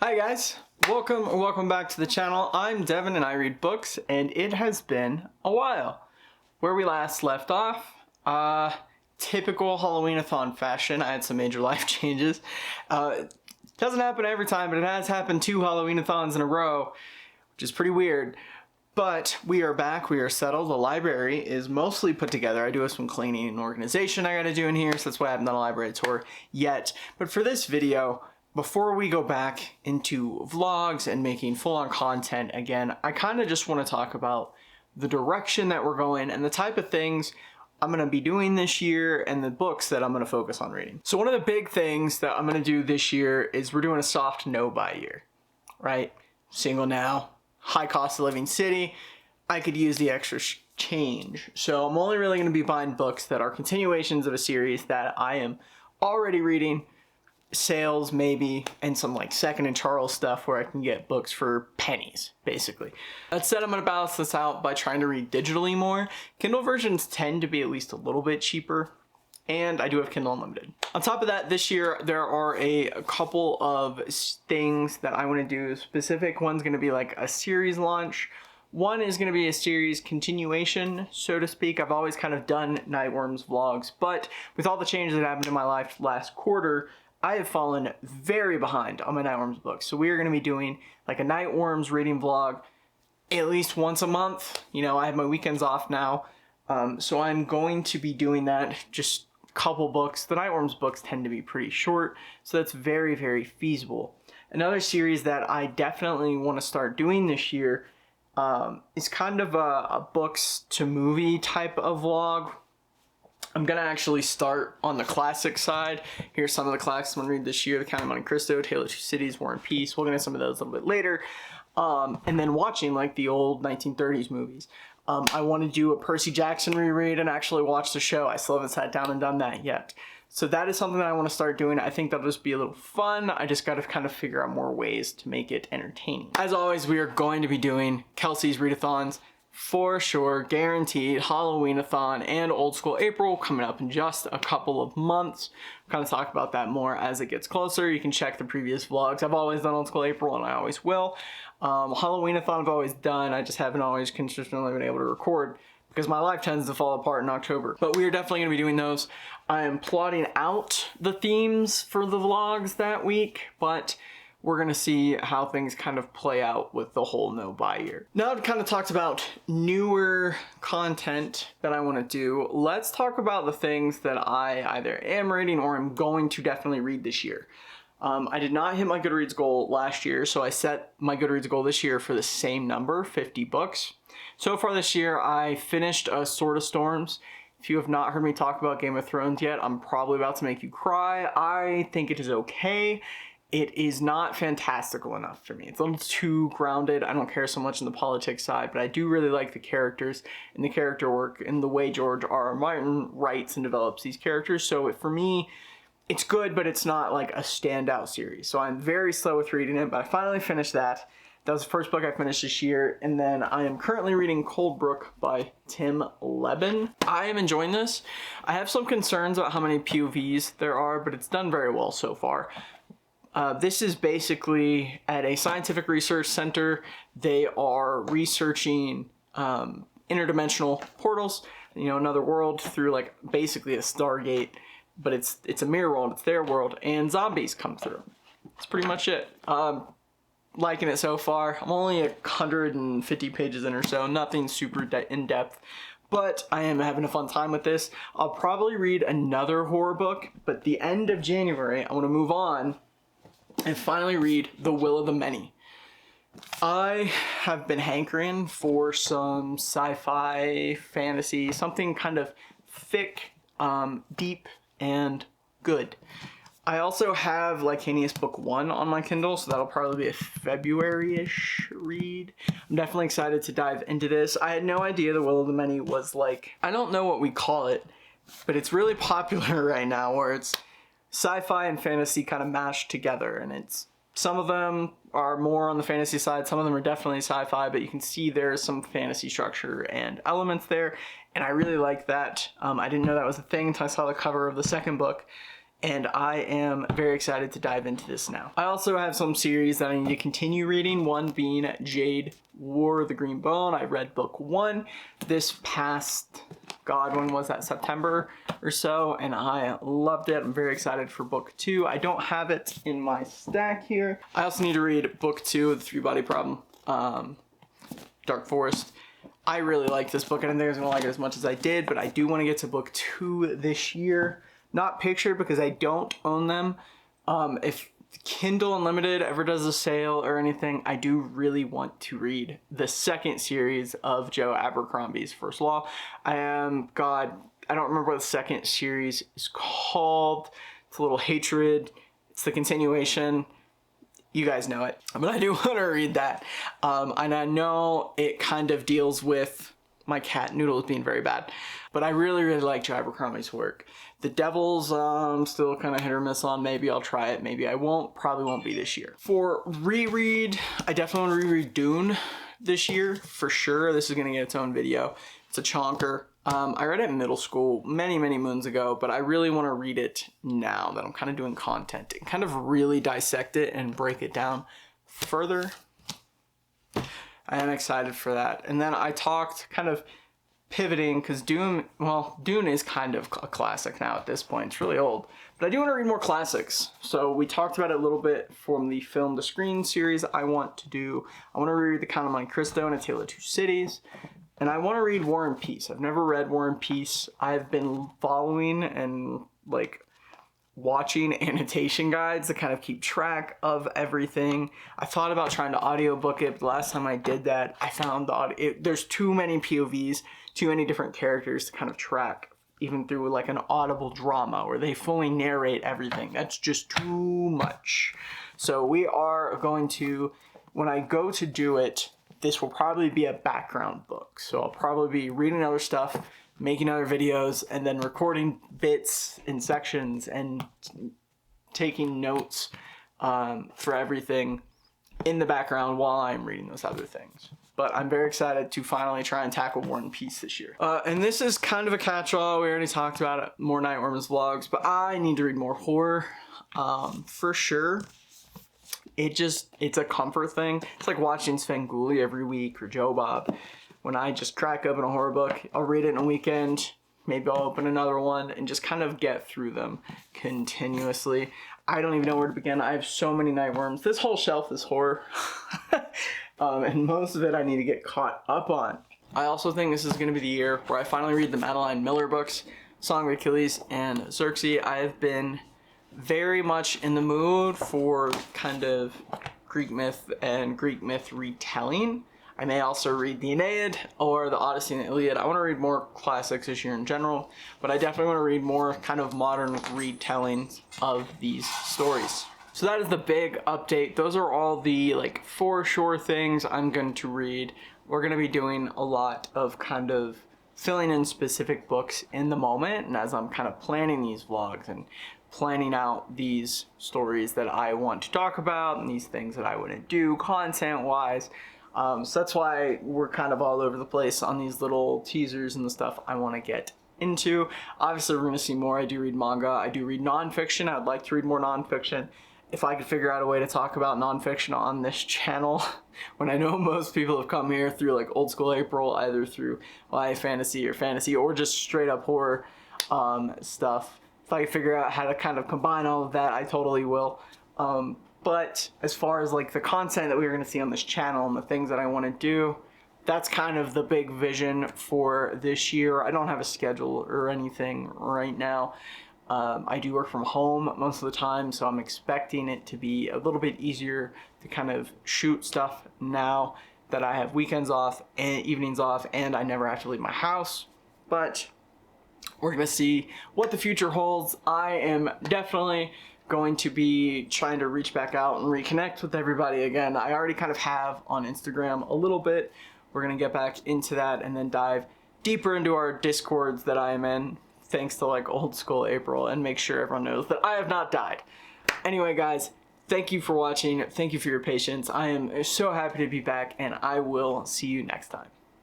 Hi guys, welcome back to the channel. I'm Devin and I read books, and it has been a while. Where we last left off, typical Halloween-a-thon fashion, I had some major life changes. Doesn't happen every time, but it has happened 2 Halloween-a-thons in a row, which is pretty weird. But we are back, we are settled. The library is mostly put together. I do have some cleaning and organization I gotta do in here, so that's why I haven't done a library tour yet. But for this video, before we go back into vlogs and making full-on content again, I kind of just want to talk about the direction that we're going and the type of things I'm going to be doing this year and the books that I'm going to focus on reading. So one of the big things that I'm going to do this year is we're doing a soft no-buy year, right? Single now, high cost of living city, I could use the extra change. So I'm only really going to be buying books that are continuations of a series that I am already reading, sales maybe, and some like Second and Charles stuff where I can get books for pennies, basically. That said, I'm going to balance this out by trying to read digitally more. Kindle versions tend to be at least a little bit cheaper, and I do have Kindle Unlimited. On top of that, this year there are a couple of things that I want to do. Specific one's going to be like a series launch. One is going to be a series continuation, so to speak. I've always kind of done Nightworms vlogs, but with all the changes that happened in my life last quarter, I have fallen very behind on my Nightworms books. So we are going to be doing like a Nightworms reading vlog at least once a month. You know, I have my weekends off now. So I'm going to be doing that, just a couple books. The Nightworms books tend to be pretty short, so that's very, very feasible. Another series that I definitely want to start doing this year is kind of a books to movie type of vlog. I'm going to actually start on the classic side. Here's some of the classics I'm going to read this year: The Count of Monte Cristo, Tale of Two Cities, War and Peace. We'll get into some of those a little bit later. And then watching like the old 1930s movies. I want to do a Percy Jackson reread and actually watch the show. I still haven't sat down and done that yet. So that is something that I want to start doing. I think that'll just be a little fun. I just got to kind of figure out more ways to make it entertaining. As always, we are going to be doing Kelsey's readathons. For sure, guaranteed. Halloween-a-thon and Old School April coming up in just a couple of months. We'll kind of talk about that more as it gets closer. You can check the previous vlogs. I've always done Old School April, and I always will. Halloween-a-thon I've always done. I just haven't always consistently been able to record because my life tends to fall apart in October. But we are definitely going to be doing those. I am plotting out the themes for the vlogs that week, but we're going to see how things kind of play out with the whole no-buy year. Now I've kind of talked about newer content that I want to do. Let's talk about the things that I either am reading or am going to definitely read this year. I did not hit my Goodreads goal last year, so I set my Goodreads goal this year for the same number, 50 books. So far this year, I finished Sword of Storms. If you have not heard me talk about Game of Thrones yet, I'm probably about to make you cry. I think it is okay. It is not fantastical enough for me. It's a little too grounded. I don't care so much in the politics side, but I do really like the characters and the character work and the way George R. R. Martin writes and develops these characters. So for me, it's good, but it's not like a standout series. So I'm very slow with reading it, but I finally finished that. That was the first book I finished this year. And then I am currently reading Coldbrook by Tim Leben. I am enjoying this. I have some concerns about how many POVs there are, but it's done very well so far. This is basically at a scientific research center. They are researching interdimensional portals, you know, another world through like basically a Stargate, but it's a mirror world, it's their world, and zombies come through. That's pretty much it. Liking it so far. I'm only 150 pages in or so, nothing super in-depth. But I am having a fun time with this. I'll probably read another horror book, but the end of January, I want to move on and finally read The Will of the Many. I have been hankering for some sci-fi, fantasy, something kind of thick, deep, and good. I also have Lycanius Book 1 on my Kindle, so that'll probably be a February-ish read. I'm definitely excited to dive into this. I had no idea The Will of the Many was like, I don't know what we call it, but it's really popular right now, where it's sci-fi and fantasy kind of mashed together, and it's some of them are more on the fantasy side, some of them are definitely sci-fi, but you can see there's some fantasy structure and elements there, and I really like that. I didn't know that was a thing until I saw the cover of the second book, and I am very excited to dive into this now. I also have some series that I need to continue reading, one being Jade War of the Green Bone. I read book 1 this past, God, when was that, September or so, and I loved it. I'm very excited for book 2. I don't have it in my stack here. I also need to read book 2 of The Three-Body Problem, Dark Forest. I really like this book. I didn't think I was going to like it as much as I did, but I do want to get to book 2 this year. Not pictured because I don't own them. If Kindle Unlimited ever does a sale or anything, I do really want to read the second series of Joe Abercrombie's First Law. I don't remember what the second series is called. It's a Little Hatred. It's the continuation. You guys know it. But I do want to read that. And I know it kind of deals with my cat Noodles being very bad. But I really, really like Joe Abercrombie's work. The Devil's still kind of hit or miss on. Maybe I'll try it, maybe I won't. Probably won't be this year. For reread, I definitely want to reread Dune this year, for sure. This is going to get its own video. It's a chonker. I read it in middle school many, many moons ago, but I really want to read it now that I'm kind of doing content and kind of really dissect it and break it down further. I am excited for that. And then I talked kind of pivoting because Dune is kind of a classic now at this point. It's really old, but I do want to read more classics. So we talked about it a little bit from the film to screen series. I want to reread The Count of Monte Cristo and A Tale of Two Cities. And I want to read War and Peace. I've never read War and Peace. I've been following and like watching annotation guides to kind of keep track of everything. I thought about trying to audiobook it, but the last time I did that, I found there's too many POVs, too many different characters to kind of track, even through like an audible drama where they fully narrate everything. That's just too much. So we are going to, when I go to do it, this will probably be a background book. So I'll probably be reading other stuff, making other videos, and then recording bits and sections and taking notes for everything in the background while I'm reading those other things. But I'm very excited to finally try and tackle War and Peace this year. And this is kind of a catch-all. We already talked about it, more Nightworms vlogs, but I need to read more horror for sure. It's a comfort thing. It's like watching Svengoolie every week or Joe Bob. When I just crack open a horror book, I'll read it in a weekend. Maybe I'll open another one and just kind of get through them continuously. I don't even know where to begin. I have so many Nightworms. This whole shelf is horror. And most of it I need to get caught up on. I also think this is going to be the year where I finally read the Madeline Miller books, Song of Achilles and Xerxes. I have been very much in the mood for kind of Greek myth and Greek myth retelling. I may also read the Aeneid or the Odyssey and the Iliad. I want to read more classics this year in general, but I definitely want to read more kind of modern retellings of these stories. So that is the big update. Those are all the like for sure things I'm going to read. We're going to be doing a lot of kind of filling in specific books in the moment, and as I'm kind of planning these vlogs and planning out these stories that I want to talk about and these things that I want to do content-wise. So that's why we're kind of all over the place on these little teasers and the stuff I want to get into. Obviously, we're going to see more. I do read manga. I do read nonfiction. I'd like to read more nonfiction. If I could figure out a way to talk about nonfiction on this channel, when I know most people have come here through like Old School April, either through YA fantasy or just straight up horror stuff. If I could figure out how to kind of combine all of that, I totally will. But as far as like the content that we're going to see on this channel and the things that I want to do, that's kind of the big vision for this year. I don't have a schedule or anything right now. I do work from home most of the time, so I'm expecting it to be a little bit easier to kind of shoot stuff now that I have weekends off and evenings off and I never have to leave my house. But we're going to see what the future holds. I am definitely going to be trying to reach back out and reconnect with everybody again. I already kind of have on Instagram a little bit. We're going to get back into that and then dive deeper into our Discords that I am in, thanks to like Old School April, and make sure everyone knows that I have not died. Anyway, guys, thank you for watching. Thank you for your patience. I am so happy to be back, and I will see you next time.